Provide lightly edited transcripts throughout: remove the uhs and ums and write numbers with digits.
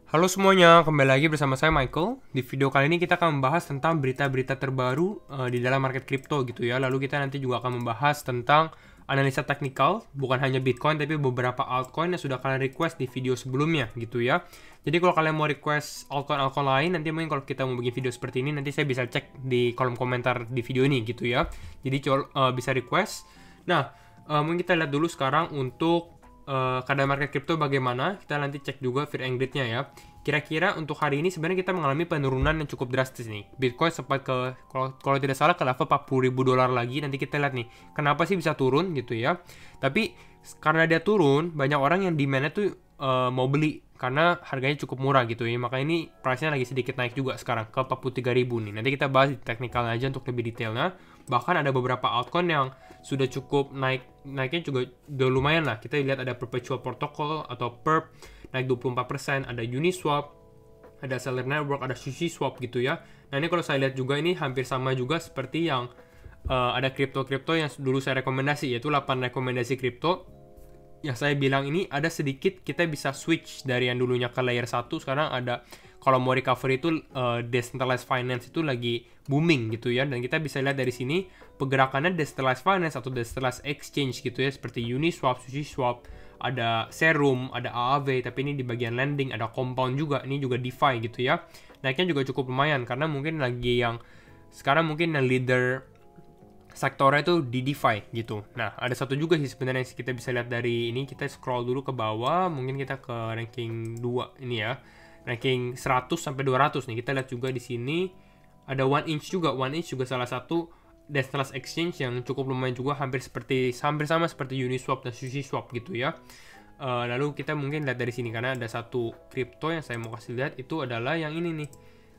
Halo semuanya, kembali lagi bersama saya Michael. Di video kali ini kita akan membahas tentang berita-berita terbaru di dalam market kripto gitu ya. Lalu kita nanti juga akan membahas tentang analisa teknikal, bukan hanya Bitcoin tapi beberapa altcoin yang sudah kalian request di video sebelumnya gitu ya. Jadi kalau kalian mau request altcoin-altcoin lain, nanti mungkin kalau kita mau bikin video seperti ini, nanti saya bisa cek di kolom komentar di video ini gitu ya. Jadi bisa request. Nah, mungkin kita lihat dulu sekarang untuk keadaan market crypto bagaimana. Kita nanti cek juga fear and greed-nya ya. Kira-kira untuk hari ini sebenarnya kita mengalami penurunan yang cukup drastis nih. Bitcoin sempat ke, kalau tidak salah, ke level 40.000 dolar lagi. Nanti kita lihat nih, kenapa sih bisa turun gitu ya. Tapi karena dia turun, banyak orang yang demand-nya tuh mau beli karena harganya cukup murah gitu ya. Makanya ini price-nya lagi sedikit naik juga sekarang ke 43.000 nih. Nanti kita bahas di teknikal aja untuk lebih detailnya. Bahkan ada beberapa altcoin yang sudah cukup naiknya juga udah lumayan lah. Kita lihat ada Perpetual Protocol atau PERP naik 24%, ada Uniswap, ada Stellar Network, ada SushiSwap gitu ya. Nah ini kalau saya lihat juga ini hampir sama juga seperti yang ada kripto-kripto yang dulu saya rekomendasi, yaitu 8 rekomendasi kripto. Yang saya bilang ini ada sedikit kita bisa switch dari yang dulunya ke layer 1, sekarang ada, kalau mau recovery itu decentralized finance itu lagi booming gitu ya. Dan kita bisa lihat dari sini pergerakannya decentralized finance atau decentralized exchange gitu ya, seperti Uniswap, SushiSwap, ada Serum, ada AAV, tapi ini di bagian lending, ada Compound juga, ini juga DeFi gitu ya. Naiknya juga cukup lumayan karena mungkin lagi yang sekarang mungkin yang leader sektornya itu di DeFi gitu. Nah, ada satu juga sih sebenarnya yang kita bisa lihat dari ini. Kita scroll dulu ke bawah, mungkin kita ke ranking 2 ini ya. Ranking 100 sampai 200 nih. Kita lihat juga di sini ada One Inch juga. One Inch juga salah satu decentralized exchange yang cukup lumayan juga, hampir sama seperti Uniswap dan SushiSwap gitu ya. Lalu kita mungkin lihat dari sini karena ada satu kripto yang saya mau kasih lihat, itu adalah yang ini nih.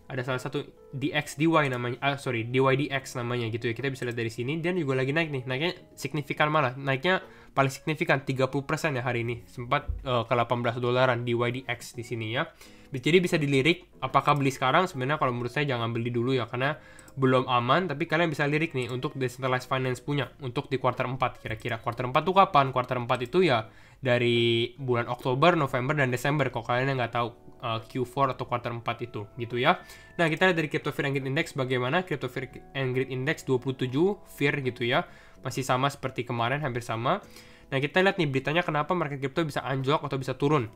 Ada salah satu DXDY namanya, DYDX namanya gitu ya. Kita bisa lihat dari sini, dan juga lagi naik nih. Naiknya signifikan malah. Naiknya paling signifikan 30% ya hari ini. Sempat ke 18 dolaran DYDX di sini ya. Jadi bisa dilirik, apakah beli sekarang? Sebenarnya kalau menurut saya jangan beli dulu ya, karena belum aman. Tapi kalian bisa lirik nih untuk decentralized finance punya, untuk di kuartal 4 kira-kira. Kuartal 4 tuh kapan? Kuartal 4 itu ya dari bulan Oktober, November, dan Desember. Kalau kalian yang nggak tahu Q4 atau kuartal 4 itu gitu ya. Nah, kita lihat dari Crypto Fear and Greed Index bagaimana. Crypto Fear and Greed Index 27 Fear gitu ya. Masih sama seperti kemarin, hampir sama. Nah, kita lihat nih beritanya kenapa market crypto bisa anjlok atau bisa turun.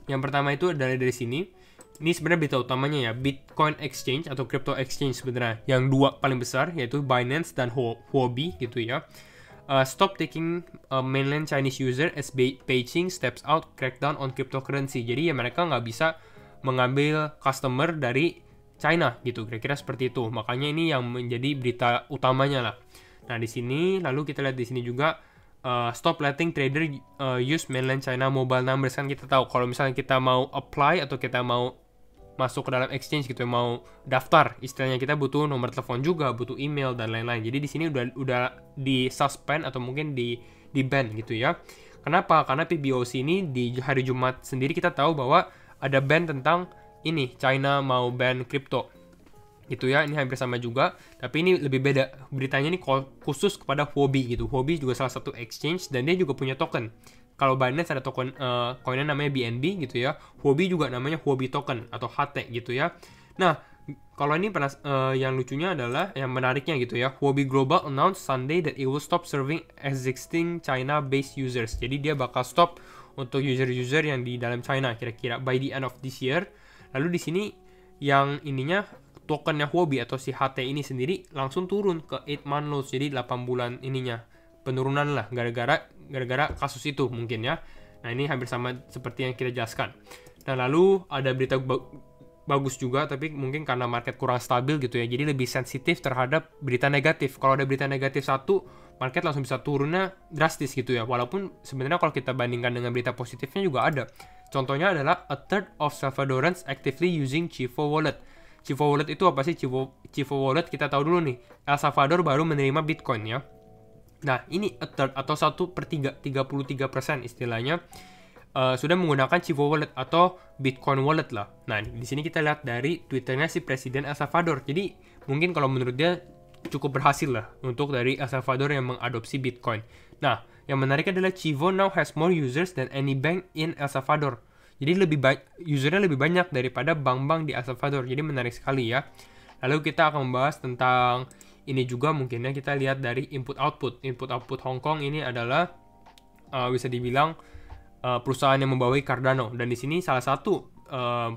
Yang pertama itu adalah dari sini. Ini sebenarnya berita utamanya ya, Bitcoin Exchange atau Crypto Exchange sebenarnya. Yang dua paling besar yaitu Binance dan Huobi gitu ya. Stop taking mainland Chinese user as Beijing steps out crackdown on cryptocurrency. Jadi ya mereka nggak bisa mengambil customer dari China gitu, kira-kira seperti itu. Makanya ini yang menjadi berita utamanya lah. Nah di sini lalu kita lihat di sini juga stop letting trader use mainland China mobile numbers. Kan kita tahu kalau misalnya kita mau apply atau kita mau masuk ke dalam exchange gitu, mau daftar, istilahnya kita butuh nomor telepon juga, butuh email dan lain-lain. Jadi di sini udah di suspend atau mungkin di ban gitu ya. Kenapa? Karena PBOC ini di hari Jumat sendiri kita tahu bahwa ada ban tentang ini, China mau ban kripto gitu ya. Ini hampir sama juga, tapi ini lebih beda. Beritanya ini khusus kepada Huobi gitu. Huobi juga salah satu exchange dan dia juga punya token. Kalau Binance ada token koinnya namanya BNB gitu ya. Huobi juga namanya Huobi token atau HT gitu ya. Nah, kalau ini yang lucunya adalah, yang menariknya gitu ya, Huobi Global announced Sunday that it will stop serving existing China-based users. Jadi dia bakal stop untuk user-user yang di dalam China kira-kira by the end of this year. Lalu di sini yang ininya tokennya Huobi atau si HT ini sendiri langsung turun ke 8 month lows, jadi 8 bulan ininya penurunan lah gara-gara kasus itu mungkin ya. Nah ini hampir sama seperti yang kita jelaskan. Nah lalu ada berita bagus juga, tapi mungkin karena market kurang stabil gitu ya, jadi lebih sensitif terhadap berita negatif. Kalau ada berita negatif satu, market langsung bisa turunnya drastis gitu ya. Walaupun sebenarnya kalau kita bandingkan dengan berita positifnya juga ada. Contohnya adalah a third of Salvadorans actively using Chivo Wallet. Chivo Wallet itu apa sih? Chivo Wallet kita tahu dulu nih. El Salvador baru menerima Bitcoin ya. Nah, ini a third atau 1/3, 33% istilahnya sudah menggunakan Chivo Wallet atau Bitcoin Wallet lah. Nah, di sini kita lihat dari Twitternya si Presiden El Salvador. Jadi, mungkin kalau menurut dia cukup berhasil lah untuk dari El Salvador yang mengadopsi Bitcoin. Nah, yang menarik adalah Chivo now has more users than any bank in El Salvador. Jadi usernya lebih banyak daripada bank-bank di El Salvador. Jadi menarik sekali ya. Lalu kita akan membahas tentang ini juga mungkinnya kita lihat dari input-output. Input-output Hong Kong ini adalah bisa dibilang perusahaan yang membawahi Cardano. Dan di sini salah satu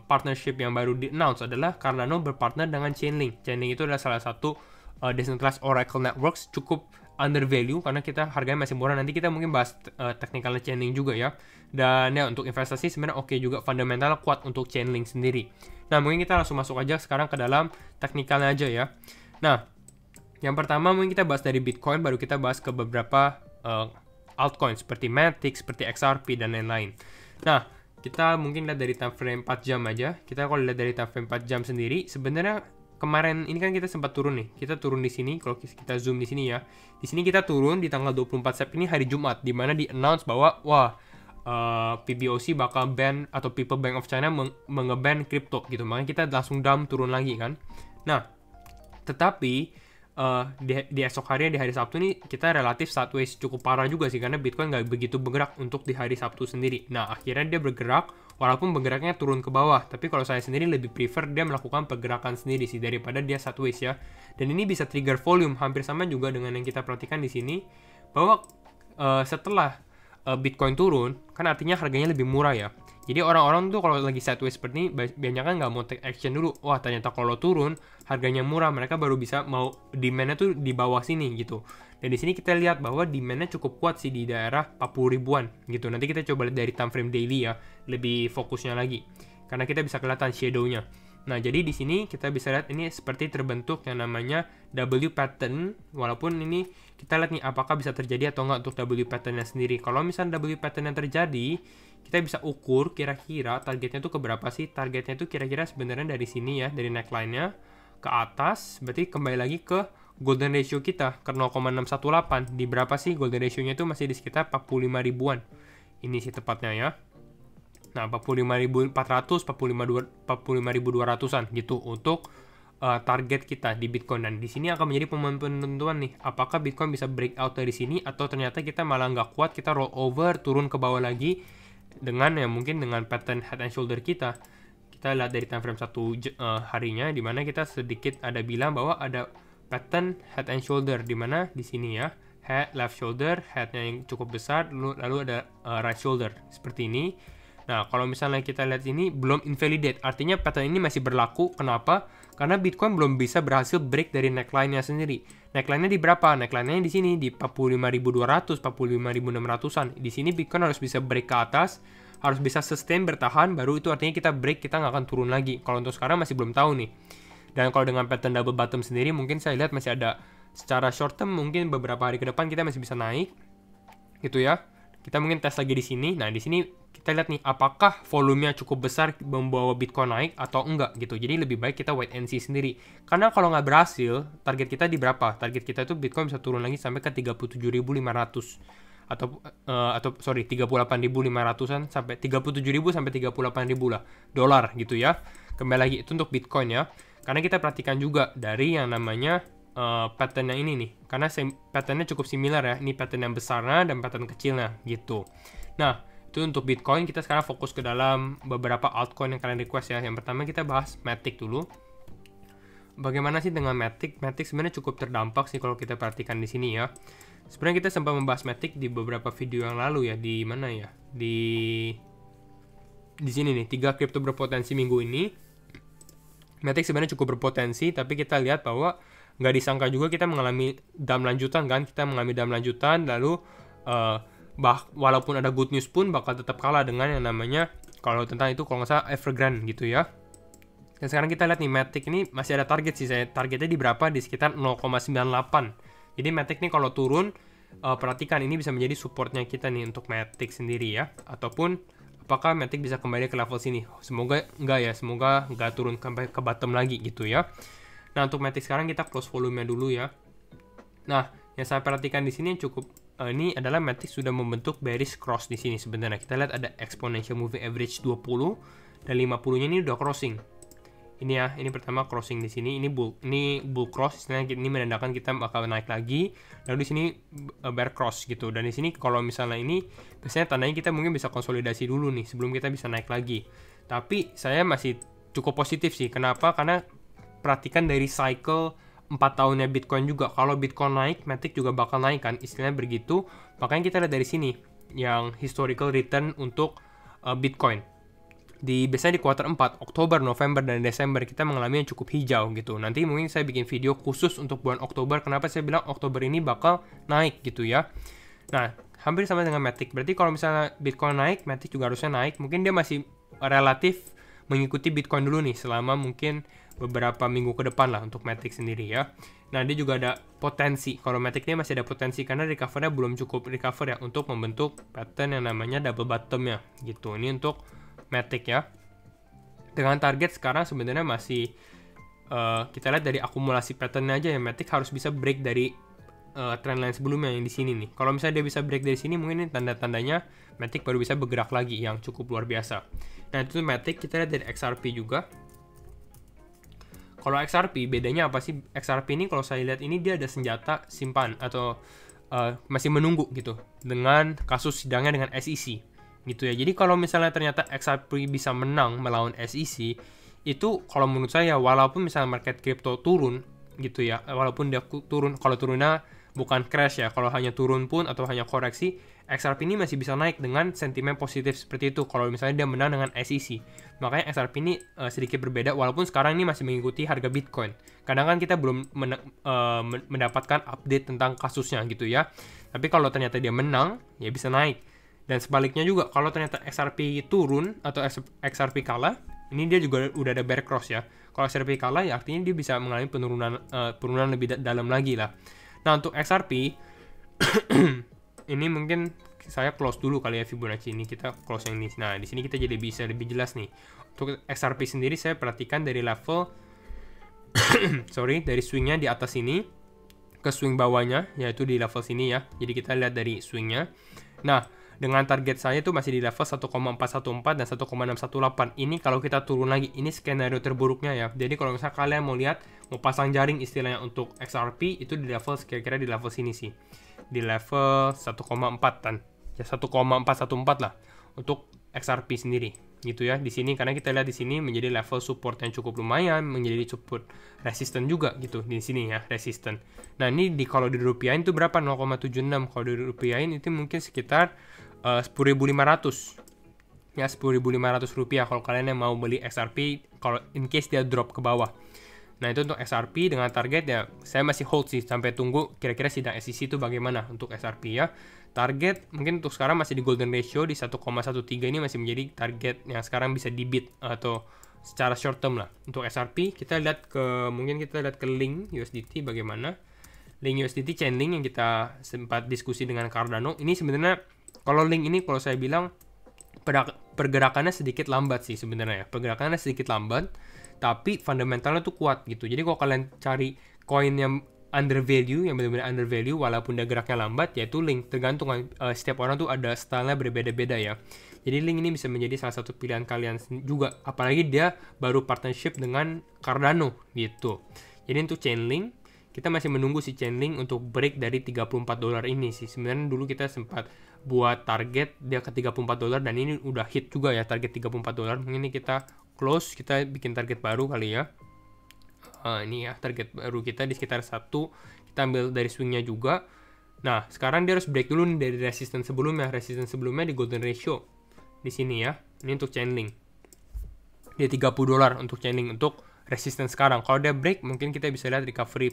partnership yang baru di-announce adalah Cardano berpartner dengan Chainlink. Chainlink itu adalah salah satu decentralized Oracle Networks, cukup under value karena kita harganya masih murah. Nanti kita mungkin bahas technicalnya Chainlink juga ya. Dan ya untuk investasi sebenarnya oke juga, fundamental kuat untuk Chainlink sendiri. Nah mungkin kita langsung masuk aja sekarang ke dalam technicalnya aja ya. Nah yang pertama mungkin kita bahas dari Bitcoin, baru kita bahas ke beberapa altcoin seperti Matic, seperti XRP dan lain-lain. Nah kita mungkin lihat dari time frame 4 jam aja. Kita kalau lihat dari time frame 4 jam sendiri sebenarnya kemarin ini kan kita sempat turun nih. Kita turun di sini, kalau kita zoom di sini ya. Di sini kita turun di tanggal 24 Sep ini hari Jumat, di mana di-announce bahwa PBOC bakal ban atau People Bank of China mengeban crypto gitu. Makanya kita langsung dump turun lagi kan. Nah, tetapi di esok hari, di hari Sabtu nih kita relatif sideways cukup parah juga sih, karena Bitcoin nggak begitu bergerak untuk di hari Sabtu sendiri. Nah, akhirnya dia bergerak walaupun bergeraknya turun ke bawah. Tapi kalau saya sendiri lebih prefer dia melakukan pergerakan sendiri sih daripada dia sideways ya. Dan ini bisa trigger volume, hampir sama juga dengan yang kita perhatikan di sini bahwa setelah Bitcoin turun, kan artinya harganya lebih murah ya. Jadi orang-orang tuh kalau lagi sideways seperti ini, banyak kan nggak mau take action dulu. Wah ternyata kalau turun, harganya murah, mereka baru bisa mau demand-nya tuh di bawah sini gitu. Dan di sini kita lihat bahwa demand-nya cukup kuat sih di daerah 40 ribuan gitu. Nanti kita coba lihat dari time frame daily ya, lebih fokusnya lagi. Karena kita bisa kelihatan shadow-nya. Nah, jadi di sini kita bisa lihat ini seperti terbentuk yang namanya W pattern. Walaupun ini kita lihat nih apakah bisa terjadi atau enggak untuk W pattern-nya sendiri. Kalau misalnya W pattern yang terjadi, kita bisa ukur kira-kira targetnya itu ke berapa sih. Targetnya itu kira-kira sebenarnya dari sini ya, dari neckline-nya ke atas. Berarti kembali lagi ke golden ratio kita, ke 0,618. Di berapa sih golden ratio-nya itu masih di sekitar 45 ribuan. Ini sih tepatnya ya. Nah, 45.400, 45.200-an gitu untuk target kita di Bitcoin. Dan di sini akan menjadi penentuan nih, apakah Bitcoin bisa breakout dari sini atau ternyata kita malah nggak kuat, kita roll over, turun ke bawah lagi dengan ya mungkin dengan pattern head and shoulder kita. Kita lihat dari time frame 1 harinya, di mana kita sedikit ada bilang bahwa ada pattern head and shoulder, di mana di sini ya, head, left shoulder, headnya yang cukup besar, lalu ada right shoulder seperti ini. Nah, kalau misalnya kita lihat ini belum invalidate, artinya pattern ini masih berlaku. Kenapa? Karena Bitcoin belum bisa berhasil break dari neckline-nya sendiri. Neckline-nya di berapa? Neckline-nya di sini di 45.200, 45.600-an. Di sini Bitcoin harus bisa break ke atas, harus bisa sustain bertahan, baru itu artinya kita break, kita nggak akan turun lagi. Kalau untuk sekarang masih belum tahu nih. Dan kalau dengan pattern double bottom sendiri, mungkin saya lihat masih ada secara short term, mungkin beberapa hari ke depan kita masih bisa naik, gitu ya. Kita mungkin tes lagi di sini. Nah, di sini kita lihat nih apakah volumenya cukup besar membawa Bitcoin naik atau enggak gitu. Jadi lebih baik kita wait and see sendiri. Karena kalau nggak berhasil, target kita di berapa? Target kita itu Bitcoin bisa turun lagi sampai ke 37.500 atau 38.500-an sampai 37.000 sampai 38.000 lah dolar gitu ya. Kembali lagi itu untuk Bitcoin ya. Karena kita perhatikan juga dari yang namanya pattern yang ini nih, karena patternnya cukup similar ya, ini pattern yang besarnya dan pattern kecilnya gitu. Nah, itu untuk Bitcoin. Kita sekarang fokus ke dalam beberapa altcoin yang kalian request ya. Yang pertama kita bahas Matic dulu. Bagaimana sih dengan Matic? Matic sebenarnya cukup terdampak sih kalau kita perhatikan di sini ya. Sebenarnya kita sempat membahas Matic di beberapa video yang lalu ya. Di mana ya? Di sini nih, 3 kripto berpotensi minggu ini. Matic sebenarnya cukup berpotensi, tapi kita lihat bahwa nggak disangka juga kita mengalami dump lanjutan kan. Kita mengalami dump lanjutan, lalu walaupun ada good news pun bakal tetap kalah dengan yang namanya, kalau tentang itu kalau nggak salah Evergrande gitu ya. Dan sekarang kita lihat nih, Matic ini masih ada target sih, saya targetnya di berapa, di sekitar 0,98. Jadi Matic nih kalau turun, perhatikan ini bisa menjadi supportnya kita nih untuk Matic sendiri ya. Ataupun apakah Matic bisa kembali ke level sini? Semoga enggak ya, semoga nggak turun sampai ke bottom lagi gitu ya. Nah, untuk Matic sekarang kita close volume-nya dulu ya. Nah, yang saya perhatikan di sini cukup ini adalah Matic sudah membentuk bearish cross di sini sebenarnya. Kita lihat ada exponential moving average 20 dan 50-nya ini udah crossing. Ini ya, ini pertama crossing di sini, ini bull cross, istilahnya ini menandakan kita bakal naik lagi. Lalu di sini bear cross gitu. Dan di sini kalau misalnya ini biasanya tandanya kita mungkin bisa konsolidasi dulu nih sebelum kita bisa naik lagi. Tapi saya masih cukup positif sih. Kenapa? Karena perhatikan dari cycle 4 tahunnya Bitcoin juga. Kalau Bitcoin naik, Matic juga bakal naik kan, istilahnya begitu. Makanya kita lihat dari sini yang historical return untuk Bitcoin. Biasanya di kuartal 4, Oktober, November, dan Desember kita mengalami yang cukup hijau gitu. Nanti mungkin saya bikin video khusus untuk bulan Oktober. Kenapa saya bilang Oktober ini bakal naik gitu ya. Nah, hampir sama dengan Matic. Berarti kalau misalnya Bitcoin naik, Matic juga harusnya naik. Mungkin dia masih relatif mengikuti Bitcoin dulu nih selama mungkin beberapa minggu ke depan lah untuk Matic sendiri ya. Nah, dia juga ada potensi. Kalau Matic ini masih ada potensi karena recover-nya belum cukup recover ya untuk membentuk pattern yang namanya double bottom ya gitu. Ini untuk Matic ya. Dengan target sekarang sebenarnya masih kita lihat dari akumulasi pattern aja ya, Matic harus bisa break dari trendline sebelumnya yang di sini nih. Kalau misalnya dia bisa break dari sini, mungkin ini tanda-tandanya Matic baru bisa bergerak lagi yang cukup luar biasa. Nah, itu Matic. Kita lihat dari XRP juga. Kalau XRP bedanya apa sih? XRP ini kalau saya lihat ini dia ada senjata simpan atau masih menunggu gitu dengan kasus sidangnya dengan SEC. Gitu ya. Jadi kalau misalnya ternyata XRP bisa menang melawan SEC, itu kalau menurut saya walaupun misalnya market crypto turun gitu ya, walaupun dia turun, kalau turunnya bukan crash ya, kalau hanya turun pun atau hanya koreksi, XRP ini masih bisa naik dengan sentimen positif seperti itu kalau misalnya dia menang dengan SEC. Makanya XRP ini sedikit berbeda walaupun sekarang ini masih mengikuti harga Bitcoin. Kadang kan kita belum mendapatkan update tentang kasusnya gitu ya. Tapi kalau ternyata dia menang, ya bisa naik. Dan sebaliknya juga, kalau ternyata XRP turun atau XRP kalah, ini dia juga udah ada bear cross ya. Kalau XRP kalah, ya artinya dia bisa mengalami penurunan lebih dalam lagi lah. Nah, untuk XRP, ini mungkin saya close dulu kali ya Fibonacci ini. Kita close yang ini. Nah, di sini kita jadi bisa lebih jelas nih. Untuk XRP sendiri, saya perhatikan dari level, dari swingnya di atas ini, ke swing bawahnya, yaitu di level sini ya. Jadi kita lihat dari swingnya. Nah, dengan target saya itu masih di level 1,414 dan 1,618. Ini kalau kita turun lagi, ini skenario terburuknya ya. Jadi kalau misalnya kalian mau lihat, mau pasang jaring istilahnya untuk XRP, itu di level kira-kira di level sini sih. Di level 1,4-an. Ya 1,414 lah untuk XRP sendiri. Gitu ya. Di sini karena kita lihat di sini menjadi level support yang cukup lumayan, menjadi support resisten juga gitu di sini ya, resisten. Nah, ini kalau dirupiahin itu berapa? 0,76. Kalau dirupiahin itu mungkin sekitar 10.500 ya, 10.500 rupiah kalau kalian yang mau beli XRP kalau in case dia drop ke bawah. Nah, itu untuk XRP dengan target ya saya masih hold sih sampai tunggu kira-kira sidang SEC itu bagaimana untuk XRP ya. Target mungkin untuk sekarang masih di golden ratio di 1,13, ini masih menjadi target yang sekarang bisa di beat atau secara short term lah. Untuk XRP kita lihat mungkin kita lihat ke link USDT bagaimana. Link USDT Chainlink yang kita sempat diskusi dengan Cardano ini sebenarnya kalau link ini kalau saya bilang pergerakannya sedikit lambat sih sebenarnya ya. Pergerakannya sedikit lambat, tapi fundamentalnya tuh kuat gitu. Jadi kalau kalian cari koin yang under value, yang benar-benar under value walaupun dia geraknya lambat, yaitu link. Tergantung setiap orang tuh ada stylenya berbeda-beda ya. Jadi link ini bisa menjadi salah satu pilihan kalian juga. Apalagi dia baru partnership dengan Cardano gitu. Jadi untuk Chainlink, kita masih menunggu si Chainlink untuk break dari $34 ini sih. Sebenarnya dulu kita sempat buat target dia ke $34 dan ini udah hit juga ya target $34. Mungkin ini kita close, kita bikin target baru kali ya. Ini ya target baru kita di sekitar 1. Kita ambil dari swingnya juga. Nah, sekarang dia harus break dulu nih dari resistance sebelumnya. Resistance sebelumnya di golden ratio di sini ya. Ini untuk Chainlink. Dia $30 untuk Chainlink untuk resistance sekarang. Kalau dia break, mungkin kita bisa lihat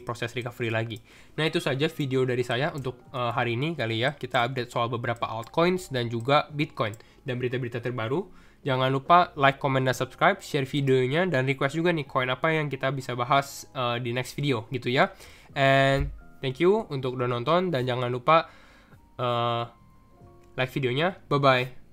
proses recovery lagi. Nah, itu saja video dari saya untuk hari ini kali ya. Kita update soal beberapa altcoins dan juga Bitcoin dan berita-berita terbaru. Jangan lupa like, comment, dan subscribe, share videonya, dan request juga nih koin apa yang kita bisa bahas di next video gitu ya. And thank you untuk udah nonton dan jangan lupa like videonya. Bye-bye.